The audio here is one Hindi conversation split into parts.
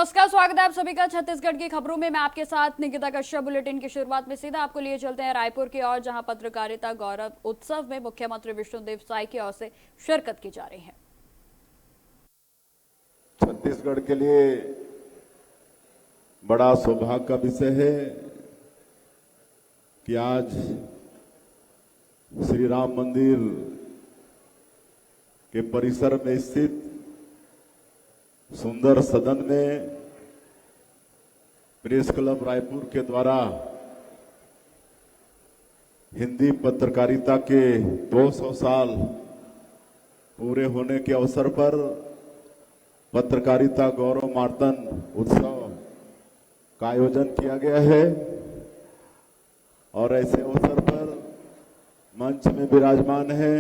नमस्कार, स्वागत है आप सभी का छत्तीसगढ़ की खबरों में। मैं आपके साथ निकिता कश्यप। बुलेटिन की शुरुआत में सीधा आपको लिए चलते हैं रायपुर की ओर, जहां पत्रकारिता गौरव उत्सव में मुख्यमंत्री विष्णुदेव साय की ओर से शिरकत की जा रही है। छत्तीसगढ़ के लिए बड़ा सौभाग्य का विषय है कि आज श्री राम मंदिर के परिसर में स्थित सुंदर सदन में प्रेस क्लब रायपुर के द्वारा हिंदी पत्रकारिता के 200 साल पूरे होने के अवसर पर पत्रकारिता गौरव मार्तन उत्सव का आयोजन किया गया है। और ऐसे अवसर पर मंच में विराजमान है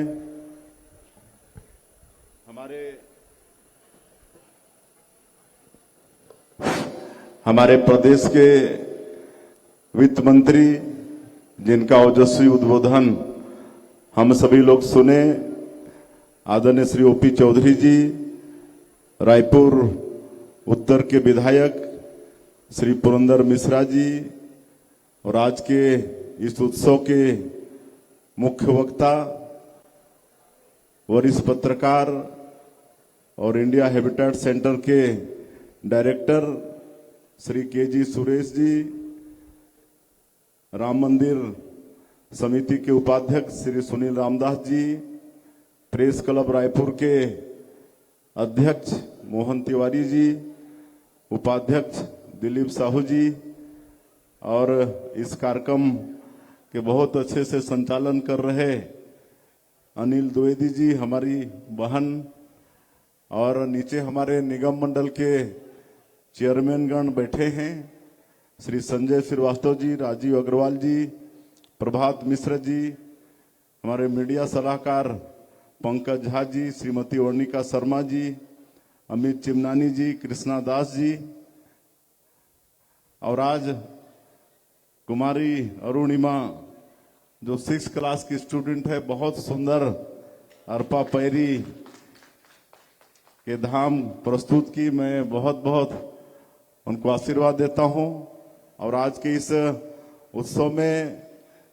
हमारे प्रदेश के वित्त मंत्री, जिनका ओजस्वी उद्बोधन हम सभी लोग सुने, आदरणीय श्री ओपी चौधरी जी, रायपुर उत्तर के विधायक श्री पुरंदर मिश्रा जी, और आज के इस उत्सव के मुख्य वक्ता वरिष्ठ पत्रकार और इंडिया हैबिटेट सेंटर के डायरेक्टर श्री के.जी. सुरेश जी, राम मंदिर समिति के उपाध्यक्ष श्री सुनील रामदास जी, प्रेस क्लब रायपुर के अध्यक्ष मोहन तिवारी जी, उपाध्यक्ष दिलीप साहू जी, और इस कार्यक्रम के बहुत अच्छे से संचालन कर रहे अनिल द्विवेदी जी, हमारी बहन, और नीचे हमारे निगम मंडल के चेयरमैनगण बैठे हैं, श्री संजय श्रीवास्तव जी, राजीव अग्रवाल जी, प्रभात मिश्र जी, हमारे मीडिया सलाहकार पंकज झा जी, श्रीमती वर्णिका शर्मा जी, अमित चिमनानी जी, कृष्णा दास जी, और आज कुमारी अरुणिमा जो 6th क्लास की स्टूडेंट है, बहुत सुंदर अर्पा पैरी के धाम प्रस्तुत की। मैं बहुत बहुत उनको आशीर्वाद देता हूं। और आज के इस उत्सव में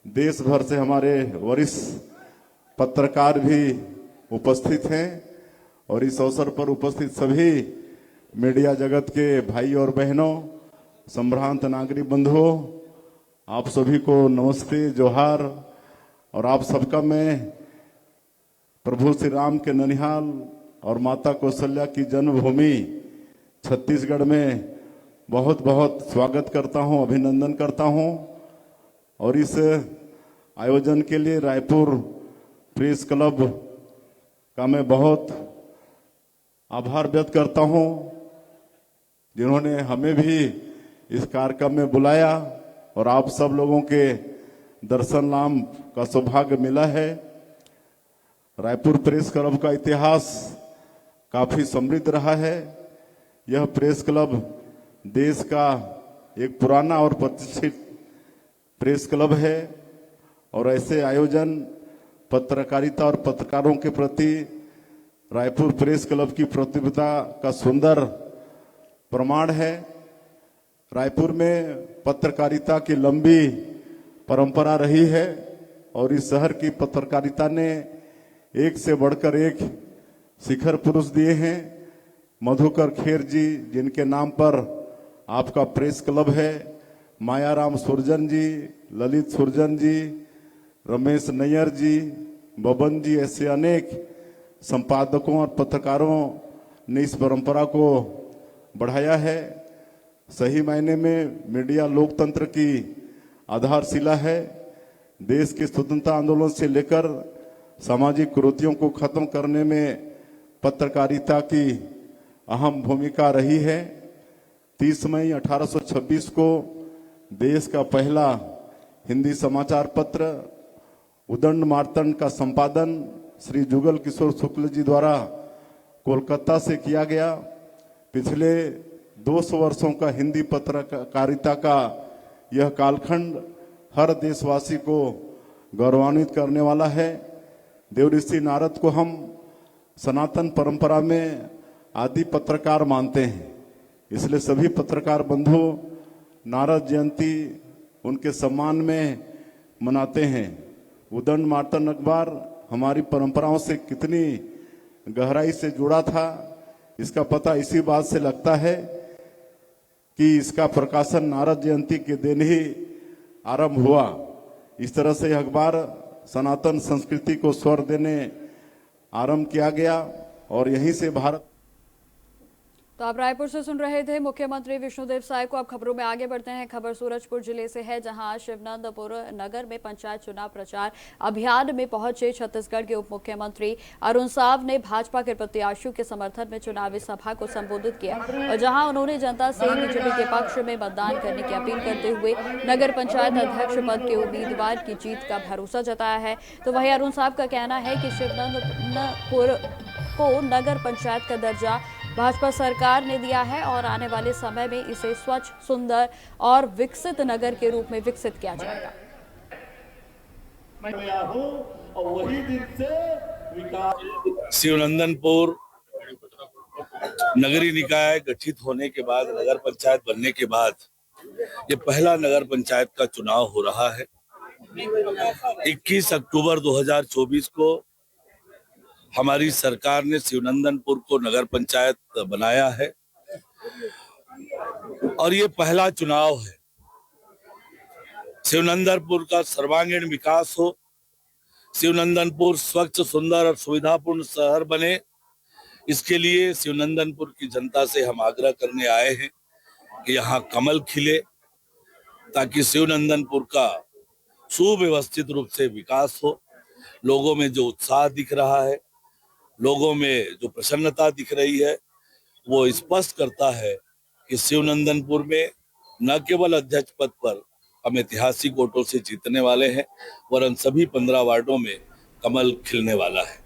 देश भर से हमारे वरिष्ठ पत्रकार भी उपस्थित हैं, और इस अवसर पर उपस्थित सभी मीडिया जगत के भाई और बहनों, संभ्रांत नागरिक बंधुओं, आप सभी को नमस्ते, जोहार। और आप सबका मैं प्रभु श्री राम के ननिहाल और माता कौशल्या की जन्मभूमि छत्तीसगढ़ में बहुत बहुत स्वागत करता हूं, अभिनंदन करता हूं। और इस आयोजन के लिए रायपुर प्रेस क्लब का मैं बहुत आभार व्यक्त करता हूं, जिन्होंने हमें भी इस कार्यक्रम में बुलाया और आप सब लोगों के दर्शन लाभ का सौभाग्य मिला है। रायपुर प्रेस क्लब का इतिहास काफी समृद्ध रहा है। यह प्रेस क्लब देश का एक पुराना और प्रतिष्ठित प्रेस क्लब है, और ऐसे आयोजन पत्रकारिता और पत्रकारों के प्रति रायपुर प्रेस क्लब की प्रतिबद्धता का सुंदर प्रमाण है। रायपुर में पत्रकारिता की लंबी परंपरा रही है, और इस शहर की पत्रकारिता ने एक से बढ़कर एक शिखर पुरुष दिए हैं। मधुकर खेर जी, जिनके नाम पर आपका प्रेस क्लब है, मायाराम सुरजन जी, ललित सुरजन जी, रमेश नैयर जी, बबन जी, ऐसे अनेक संपादकों और पत्रकारों ने इस परंपरा को बढ़ाया है। सही मायने में मीडिया लोकतंत्र की आधारशिला है। देश के स्वतंत्रता आंदोलन से लेकर सामाजिक कुरीतियों को खत्म करने में पत्रकारिता की अहम भूमिका रही है। 30 मई 1826 को देश का पहला हिंदी समाचार पत्र उदंड मार्तंड का संपादन श्री जुगल किशोर शुक्ल जी द्वारा कोलकाता से किया गया। पिछले 200 वर्षों का हिंदी पत्रकारिता का यह कालखंड हर देशवासी को गौरवान्वित करने वाला है। देवऋषि नारद को हम सनातन परंपरा में आदि पत्रकार मानते हैं। इसलिए सभी पत्रकार बंधु नारद जयंती उनके सम्मान में मनाते हैं। उदंड मार्तंड अखबार हमारी परंपराओं से कितनी गहराई से जुड़ा था, इसका पता इसी बात से लगता है कि इसका प्रकाशन नारद जयंती के दिन ही आरंभ हुआ। इस तरह से यह अखबार सनातन संस्कृति को स्वर देने आरंभ किया गया और यहीं से भारत। तो आप रायपुर से सुन रहे थे मुख्यमंत्री विष्णुदेव साय को। अब खबरों में आगे बढ़ते हैं। खबर सूरजपुर जिले से है, जहां शिवनंदपुर नगर में पंचायत चुनाव प्रचार अभियान में पहुंचे छत्तीसगढ़ के उप मुख्यमंत्री अरुण साव ने भाजपा के प्रत्याशियों के समर्थन में चुनावी सभा को संबोधित किया और जहां उन्होंने जनता से बीजेपी के पक्ष में मतदान करने की अपील करते हुए नगर पंचायत अध्यक्ष पद के उम्मीदवार की जीत का भरोसा जताया है। तो वहीं अरुण साव का कहना है कि शिवनंदपुर को नगर पंचायत का दर्जा भाजपा सरकार ने दिया है और आने वाले समय में इसे स्वच्छ, सुंदर और विकसित नगर के रूप में विकसित किया जाएगा। शिवनंदनपुर नगरीय निकाय गठित होने के बाद, नगर पंचायत बनने के बाद ये पहला नगर पंचायत का चुनाव हो रहा है। 21 अक्टूबर 2024 को हमारी सरकार ने शिवनंदनपुर को नगर पंचायत बनाया है और ये पहला चुनाव है। शिवनंदनपुर का सर्वांगीण विकास हो, शिवनंदनपुर स्वच्छ, सुंदर और सुविधापूर्ण शहर बने, इसके लिए शिवनंदनपुर की जनता से हम आग्रह करने आए हैं कि यहाँ कमल खिले ताकि शिवनंदनपुर का सुव्यवस्थित रूप से विकास हो। लोगों में जो उत्साह दिख रहा है, लोगों में जो प्रसन्नता दिख रही है, वो स्पष्ट करता है कि शिवनंदनपुर में न केवल अध्यक्ष पद पर हम ऐतिहासिक वोटों से जीतने वाले हैं, वरन सभी 15 वार्डों में कमल खिलने वाला है।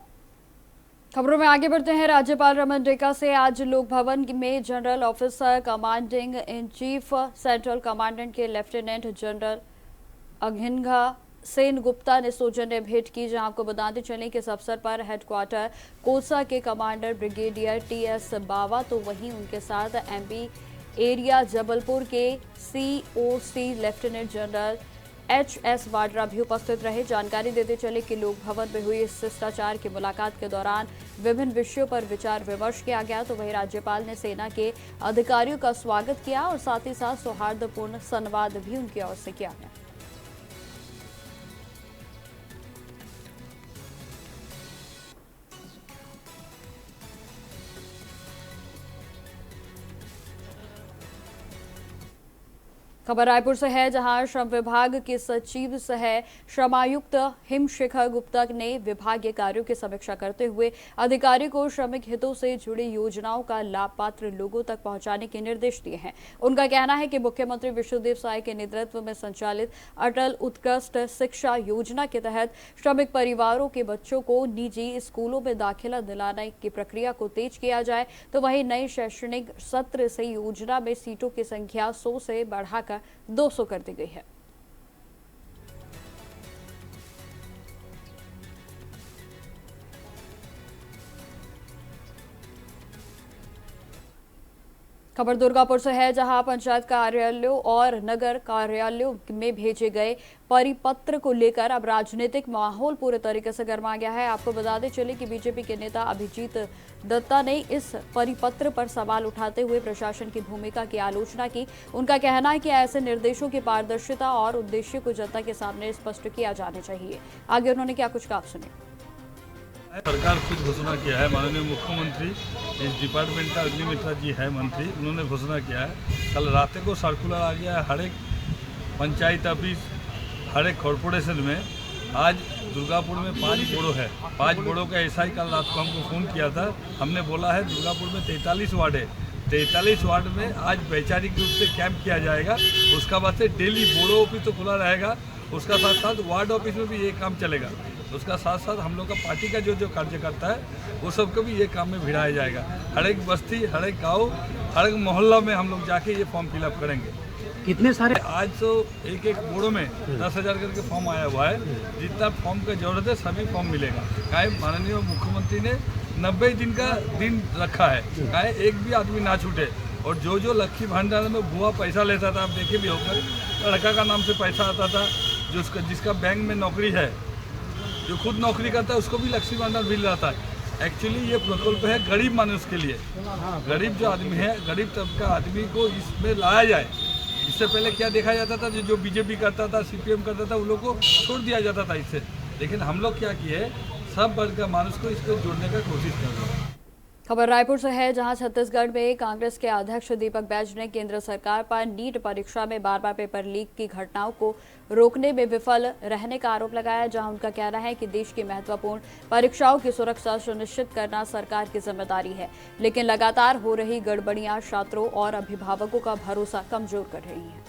खबरों में आगे बढ़ते हैं। राज्यपाल रमन डेका से आज लोक भवन में general officer commanding in chief central commandant के लेफ्टिनेंट जनरल अघिनघा सेन गुप्ता ने सौजन्य भेंट की। जहां आपको बताते चलें कि इस अवसर पर हेडक्वार्टर कोसा के कमांडर ब्रिगेडियर टीएस बावा, तो वहीं उनके साथ एमपी एरिया जबलपुर के COC lieutenant general HS Vadra भी उपस्थित रहे। जानकारी देते चले कि लोक भवन में हुई इस शिष्टाचार की मुलाकात के दौरान विभिन्न विषयों पर विचार विमर्श किया गया। तो वहीं राज्यपाल ने सेना के अधिकारियों का स्वागत किया और साथ ही साथ सौहार्दपूर्ण संवाद भी उनकी ओर से किया गया। खबर रायपुर से है, जहां श्रम विभाग के सचिव सह श्रमायुक्त हिमशिखा गुप्ता ने विभागीय कार्यों की समीक्षा करते हुए अधिकारियों को श्रमिक हितों से जुड़ी योजनाओं का लाभ पात्र लोगों तक पहुंचाने के निर्देश दिए हैं। उनका कहना है कि मुख्यमंत्री विष्णुदेव साय के नेतृत्व में संचालित अटल उत्कृष्ट शिक्षा योजना के तहत श्रमिक परिवारों के बच्चों को निजी स्कूलों में दाखिला दिलाने की प्रक्रिया को तेज किया जाए। तो वहीं नए शैक्षणिक सत्र से योजना में सीटों की संख्या 100 से बढ़ाकर 200 कर दी गई है। खबर दुर्गापुर से है, जहां पंचायत कार्यालयों और नगर कार्यालयों में भेजे गए परिपत्र को लेकर अब राजनीतिक माहौल पूरे तरीके से गर्मा गया है। आपको बताते चले कि बीजेपी के नेता अभिजीत दत्ता ने इस परिपत्र पर सवाल उठाते हुए प्रशासन की भूमिका की आलोचना की। उनका कहना है कि ऐसे निर्देशों की पारदर्शिता और उद्देश्य को जनता के सामने स्पष्ट किया जाना चाहिए। आगे उन्होंने क्या कुछ कहा, सुनिए। सरकार खुद घोषणा किया है, माननीय मुख्यमंत्री इस डिपार्टमेंट का अग्नि मित्रा जी है मंत्री, उन्होंने घोषणा किया है। कल रात को सर्कुलर आ गया है हर एक पंचायत ऑफिस, हर एक कॉरपोरेशन में। आज दुर्गापुर में 5 बोड़ो है, 5 बोड़ो का एसआई कल रात को हमको फ़ोन किया था। हमने बोला है दुर्गापुर में 43 वार्ड है, 43 वार्ड में आज वैचारिक रूप से कैंप किया जाएगा। उसका बाद से डेली बोड़ो ऑफिस तो खुला रहेगा, उसका साथ साथ वार्ड ऑफिस में भी ये काम चलेगा। उसका साथ साथ हम लोग का पार्टी का जो कार्यकर्ता है वो सबको भी ये काम में भिड़ाया जाएगा। हर एक बस्ती, हर एक गाँव, हर एक मोहल्ला में हम लोग जाके ये फॉर्म फिलअप करेंगे। कितने सारे आज तो एक एक बोर्डो में 10,000 करके फॉर्म आया हुआ है। जितना फॉर्म का जरूरत है सभी फॉर्म मिलेगा। काहे माननीय मुख्यमंत्री ने 90 दिन का दिन रखा है, काहे एक भी आदमी ना छूटे। और जो जो लक्ष्मी भंडार में भुआ पैसा लेता था, आप देखे भी होकर, लड़का का नाम से पैसा आता था, जिसका बैंक में नौकरी है, जो खुद नौकरी करता है उसको भी लक्ष्मी भंडार मिल रहा था। एक्चुअली ये प्रकल्प है गरीब मानुष के लिए, गरीब जो आदमी है, गरीब तबका आदमी को इसमें लाया जाए। इससे पहले क्या देखा जाता था, जो बीजेपी करता था, सीपीएम करता था, उन लोग को छोड़ दिया जाता था इससे। लेकिन हम लोग क्या किए, सब वर्ग का मानुष को इसको जोड़ने का कोशिश कर रहे हैं। खबर रायपुर से है, जहां छत्तीसगढ़ में कांग्रेस के अध्यक्ष दीपक बैज ने केंद्र सरकार पर नीट परीक्षा में बार बार पेपर लीक की घटनाओं को रोकने में विफल रहने का आरोप लगाया। जहां उनका कहना है कि देश की महत्वपूर्ण परीक्षाओं की सुरक्षा सुनिश्चित करना सरकार की जिम्मेदारी है, लेकिन लगातार हो रही गड़बड़ियां छात्रों और अभिभावकों का भरोसा कमजोर कर रही हैं।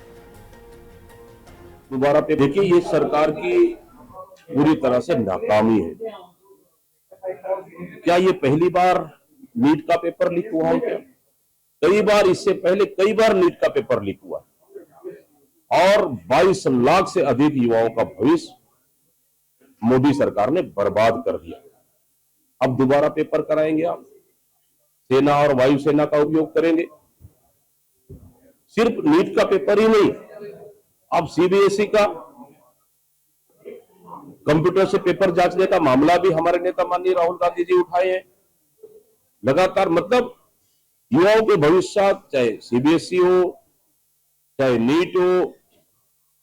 दोबारा पे देखिए, ये सरकार की पूरी तरह से नाकामी है। क्या ये पहली बार नीट का पेपर लीक हुआ है क्या? कई बार, इससे पहले कई बार नीट का पेपर लीक हुआ और 22 लाख से अधिक युवाओं का भविष्य मोदी सरकार ने बर्बाद कर दिया। अब दोबारा पेपर कराएंगे आप, सेना और वायुसेना का उपयोग करेंगे। सिर्फ नीट का पेपर ही नहीं, अब सीबीएसई का कंप्यूटर से पेपर जांचने का मामला भी हमारे नेता माननीय राहुल गांधी जी उठाए हैं लगातार। मतलब युवाओं के भविष्य, चाहे सीबीएसई हो, चाहे नीट हो,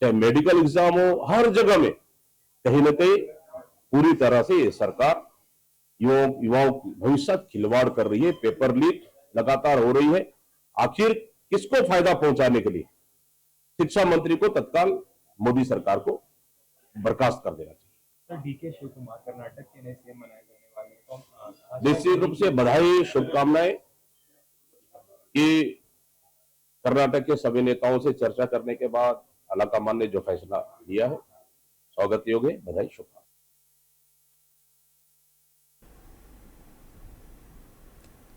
चाहे मेडिकल एग्जाम हो, हर जगह में कहीं ना कहीं पूरी तरह से ये सरकार युवाओं के भविष्य खिलवाड़ कर रही है। पेपर लीक लगातार हो रही है। आखिर किसको फायदा पहुंचाने के लिए? शिक्षा मंत्री को तत्काल मोदी सरकार को बर्खास्त कर देना चाहिए। डीके शिव कुमार कर्नाटक के नए सीएम बनाए जाने वाले हैं, निश्चित रूप से बधाई, शुभकामनाएं कि कर्नाटक के सभी नेताओं से चर्चा करने के बाद आलाकमान ने जो फैसला लिया है, स्वागत योग्य है। बधाई, शुभकामनाएं।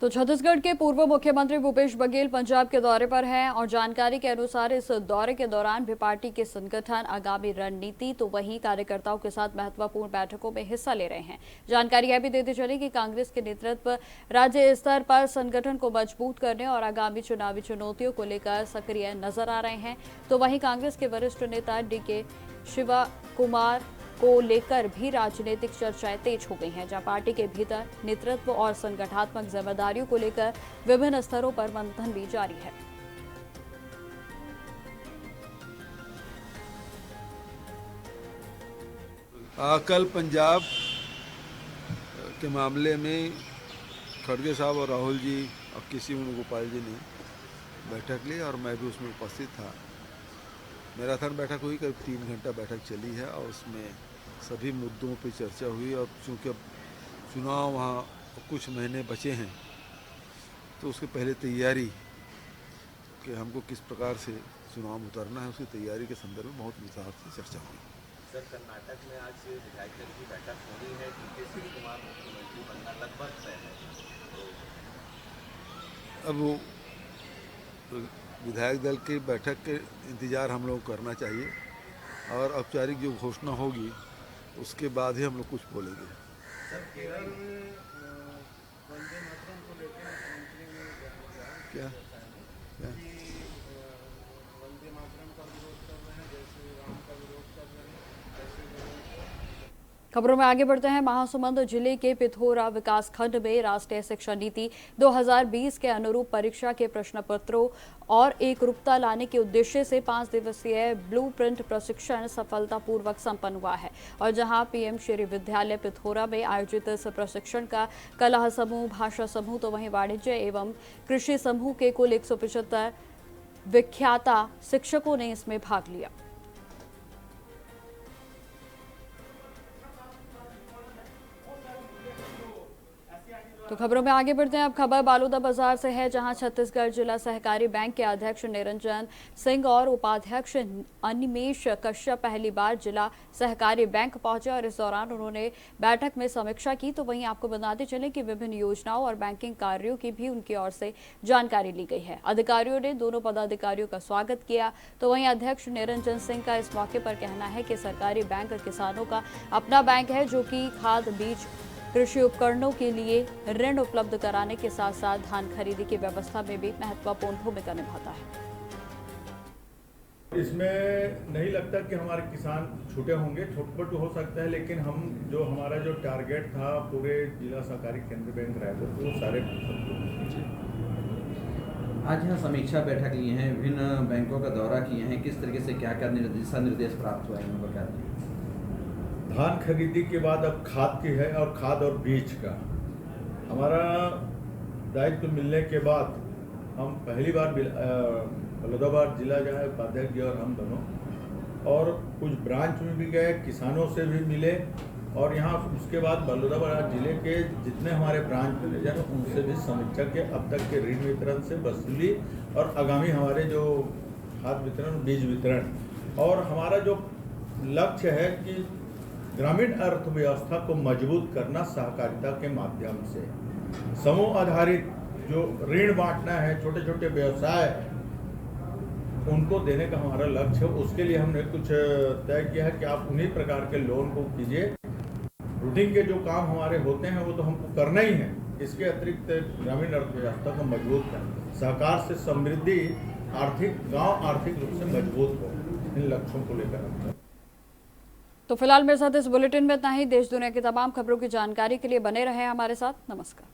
तो छत्तीसगढ़ के पूर्व मुख्यमंत्री भूपेश बघेल पंजाब के दौरे पर हैं और जानकारी के अनुसार इस दौरे के दौरान भी पार्टी के संगठन, आगामी रणनीति तो वहीं कार्यकर्ताओं के साथ महत्वपूर्ण बैठकों में हिस्सा ले रहे हैं। जानकारी यह भी देते चले कि कांग्रेस के नेतृत्व राज्य स्तर पर संगठन को मजबूत करने और आगामी चुनावी चुनौतियों को लेकर सक्रिय नजर आ रहे हैं। तो वहीं कांग्रेस के वरिष्ठ नेता डीके शिव कुमार को लेकर भी राजनीतिक चर्चाएं तेज हो गई हैं, जहां पार्टी के भीतर नेतृत्व और संगठनात्मक जिम्मेदारियों को लेकर विभिन्न स्तरों पर मंथन भी जारी है। कल पंजाब के मामले में खड़गे साहब और राहुल जी और किसी वेणुगोपाल जी ने बैठक ली और मैं भी उसमें उपस्थित था। मैराथन बैठक हुई, करीब 3 घंटा बैठक चली है और उसमें सभी मुद्दों पर चर्चा हुई। और चूँकि अब चुनाव वहाँ कुछ महीने बचे हैं, तो उसके पहले तैयारी कि हमको किस प्रकार से चुनाव में उतरना है, उसकी तैयारी के संदर्भ में बहुत विस्तार से चर्चा हुई। सर, कर्नाटक में आज विधायक दल की बैठक होनी है, डीके शिव कुमार मुख्यमंत्री बनना लगभग तय है, तो अब वो विधायक दल की बैठक के इंतज़ार हम लोग करना चाहिए और औपचारिक जो घोषणा होगी उसके बाद ही हम लोग कुछ बोलेंगे। क्या क्या खबरों में आगे बढ़ते हैं। महासमुंद जिले के पिथौरा विकास खंड में राष्ट्रीय शिक्षा नीति 2020 के अनुरूप परीक्षा के प्रश्न पत्रों और एकरूपता लाने के उद्देश्य से 5 दिवसीय ब्लूप्रिंट प्रशिक्षण सफलतापूर्वक संपन्न हुआ है। और जहां पीएम श्री विद्यालय पिथौरा में आयोजित इस प्रशिक्षण का कला समूह, भाषा समूह तो वहीं वाणिज्य एवं कृषि समूह के कुल 175 विख्याता शिक्षकों ने इसमें भाग लिया। तो खबरों में आगे बढ़ते हैं। अब खबर बालोदा बाजार से है, जहां छत्तीसगढ़ जिला सहकारी बैंक के अध्यक्ष निरंजन सिंह और उपाध्यक्ष अनिमेश कश्यप पहली बार जिला सहकारी बैंक पहुंचे और इस दौरान उन्होंने बैठक में समीक्षा की। तो वहीं आपको बताते चलें कि विभिन्न योजनाओं और बैंकिंग कार्यों की भी उनकी ओर से जानकारी ली गई है। अधिकारियों ने दोनों पदाधिकारियों का स्वागत किया। तो वहीं अध्यक्ष निरंजन सिंह का इस मौके पर कहना है कि सरकारी बैंक किसानों का अपना बैंक है, जो कि खाद, बीज, कृषि उपकरणों के लिए ऋण उपलब्ध कराने के साथ साथ धान खरीदी की व्यवस्था में भी महत्वपूर्ण भूमिका निभाता है। इसमें नहीं लगता कि हमारे किसान छूटे होंगे, छोटपट हो सकता है, लेकिन हमारा जो टारगेट था पूरे जिला सहकारी केंद्र बैंक रायपुर को सारे आज यहाँ समीक्षा बैठक लिए हैं, विभिन्न बैंकों का दौरा किए हैं, किस तरीके से क्या क्या दिशा निर्देश प्राप्त हुआ है इनको बता दें। धान खरीदी के बाद अब खाद की है और खाद और बीज का हमारा दायित्व मिलने के बाद हम पहली बार बलौदाबाद जिला जाए, उपाध्यक्ष जी और हम दोनों, और कुछ ब्रांच में भी गए, किसानों से भी मिले, और यहाँ उसके बाद बलौदाबाद जिले के जितने हमारे ब्रांच मैनेजर हैं उनसे भी समीक्षा के अब तक के ऋण वितरण से वसूली और आगामी हमारे जो खाद वितरण, बीज वितरण, और हमारा जो लक्ष्य है कि ग्रामीण अर्थव्यवस्था को मजबूत करना सहकारिता के माध्यम से, समूह आधारित जो ऋण बांटना है, छोटे छोटे व्यवसाय उनको देने का हमारा लक्ष्य है। उसके लिए हमने कुछ तय किया है कि आप उन्हीं प्रकार के लोन को कीजिए। रूटीन के जो काम हमारे होते हैं वो तो हमको करना ही है, इसके अतिरिक्त ग्रामीण अर्थव्यवस्था को मजबूत करना, सहकार से समृद्धि, आर्थिक गांव आर्थिक रूप से मजबूत हो, इन लक्ष्यों को लेकर। तो फिलहाल मेरे साथ इस बुलेटिन में इतना ही। देश दुनिया की तमाम खबरों की जानकारी के लिए बने रहे हमारे साथ। नमस्कार।